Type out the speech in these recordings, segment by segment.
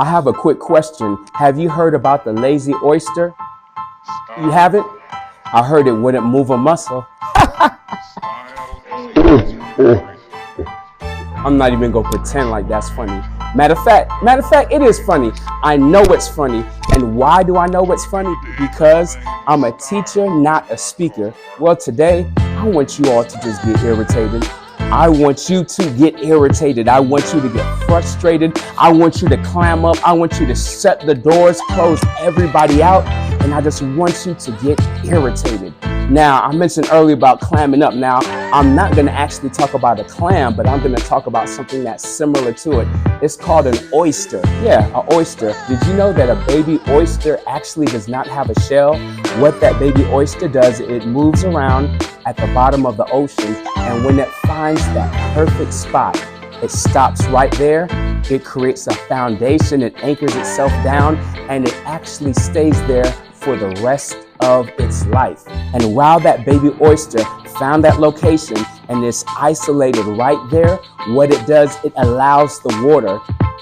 I have a quick question. Have you heard about the lazy oyster? You haven't? I heard it wouldn't move a muscle. I'm not even gonna pretend like that's funny. Matter of fact, it is funny. I know it's funny. And why do I know it's funny? Because I'm a teacher, not a speaker. Well, today, I want you all to just get irritated. I want you to get irritated. I want you to get frustrated. I want you to clam up. I want you to shut the doors, close everybody out. And I just want you to get irritated. Now, I mentioned earlier about clamming up. Now, I'm not going to actually talk about a clam, but I'm going to talk about something that's similar to it. It's called an oyster. Yeah, an oyster. Did you know that a baby oyster actually does not have a shell? What that baby oyster does, it moves around at the bottom of the ocean, and when it finds that perfect spot, it stops right there. It creates a foundation, it anchors itself down, and it actually stays there for the rest of its life. And while that baby oyster found that location and is isolated right there, what it does, it allows the water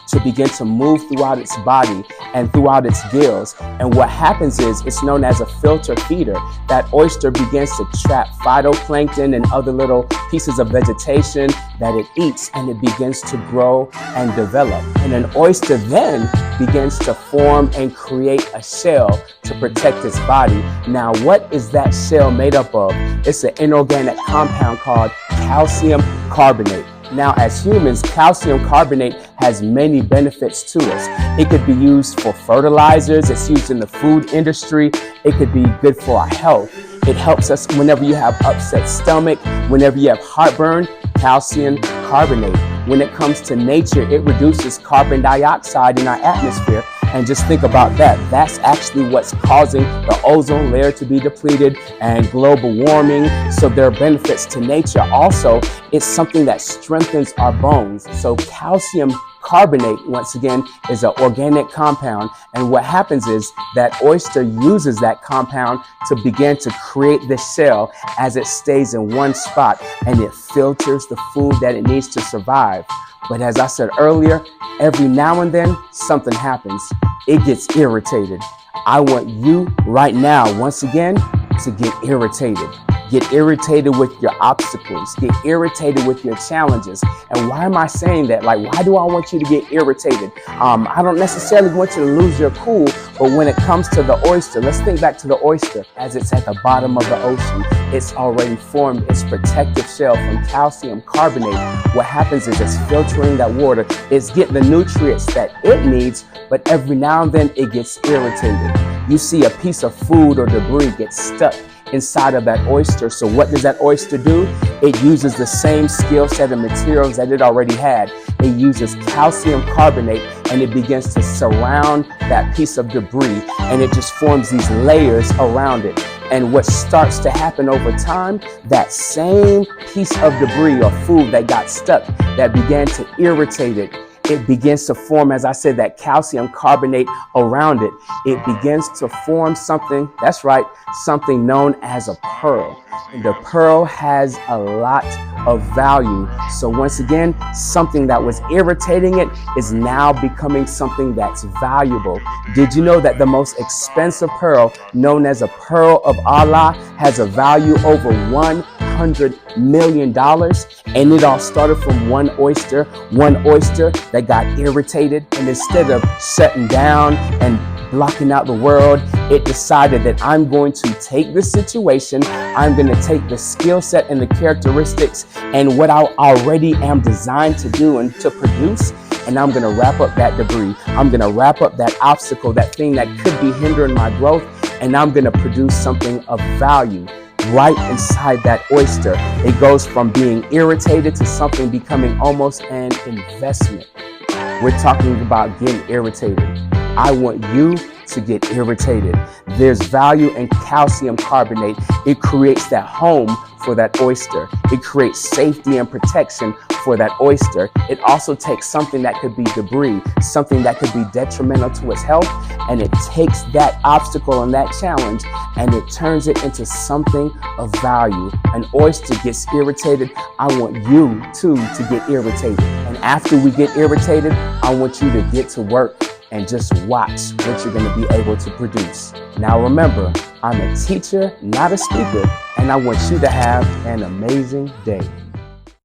to begin to move throughout its body and throughout its gills. And what happens is it's known as a filter feeder. That oyster begins to trap phytoplankton and other little pieces of vegetation that it eats, and it begins to grow and develop. And an oyster then begins to form and create a shell to protect its body. Now, what is that shell made up of? It's an inorganic compound called calcium carbonate. Now, as humans, calcium carbonate has many benefits to us. It could be used for fertilizers. It's used in the food industry. It could be good for our health. It helps us whenever you have upset stomach, whenever you have heartburn, calcium carbonate. When it comes to nature, it reduces carbon dioxide in our atmosphere. And just think about that. That's actually what's causing the ozone layer to be depleted and global warming. So there are benefits to nature. Also, it's something that strengthens our bones. So calcium carbonate, once again, is an organic compound. And what happens is that oyster uses that compound to begin to create this shell as it stays in one spot, and it filters the food that it needs to survive. But as I said earlier, every now and then something happens. It gets irritated. I want you right now, once again, to get irritated. Get irritated with your obstacles. Get irritated with your challenges. And why am I saying that? Like, why do I want you to get irritated? I don't necessarily want you to lose your cool, but when it comes to the oyster, let's think back to the oyster. As it's at the bottom of the ocean, it's already formed its protective shell from calcium carbonate. What happens is it's filtering that water. It's getting the nutrients that it needs, but every now and then it gets irritated. You see a piece of food or debris get stuck inside of that oyster. So what does that oyster do? It uses the same skill set of materials that it already had. It uses calcium carbonate, and it begins to surround that piece of debris, and it just forms these layers around it. And what starts to happen over time, that same piece of debris or food that got stuck, that began to irritate it, it begins to form, as I said, that calcium carbonate around it. It begins to form something, that's right, something known as a pearl. And the pearl has a lot of value. So once again, something that was irritating it is now becoming something that's valuable. Did you know that the most expensive pearl, known as a pearl of Allah, has a value over $100 million? And it all started from one oyster that got irritated, and instead of shutting down and blocking out the world, it decided that I'm going to take this situation, I'm going to take the skill set and the characteristics and what I already am designed to do and to produce, and I'm going to wrap up that debris. I'm going to wrap up that obstacle, that thing that could be hindering my growth, and I'm going to produce something of value. Right inside that oyster, it goes from being irritated to something becoming almost an investment. We're talking about getting irritated. I want you to get irritated. There's value in calcium carbonate. It creates that home for that oyster. It creates safety and protection for that oyster. It also takes something that could be debris, something that could be detrimental to its health, and it takes that obstacle and that challenge and it turns it into something of value. An oyster gets irritated. I want you too to get irritated. And after we get irritated, I want you to get to work and just watch what you're going to be able to produce. Now remember, I'm a teacher, not a speaker, and I want you to have an amazing day.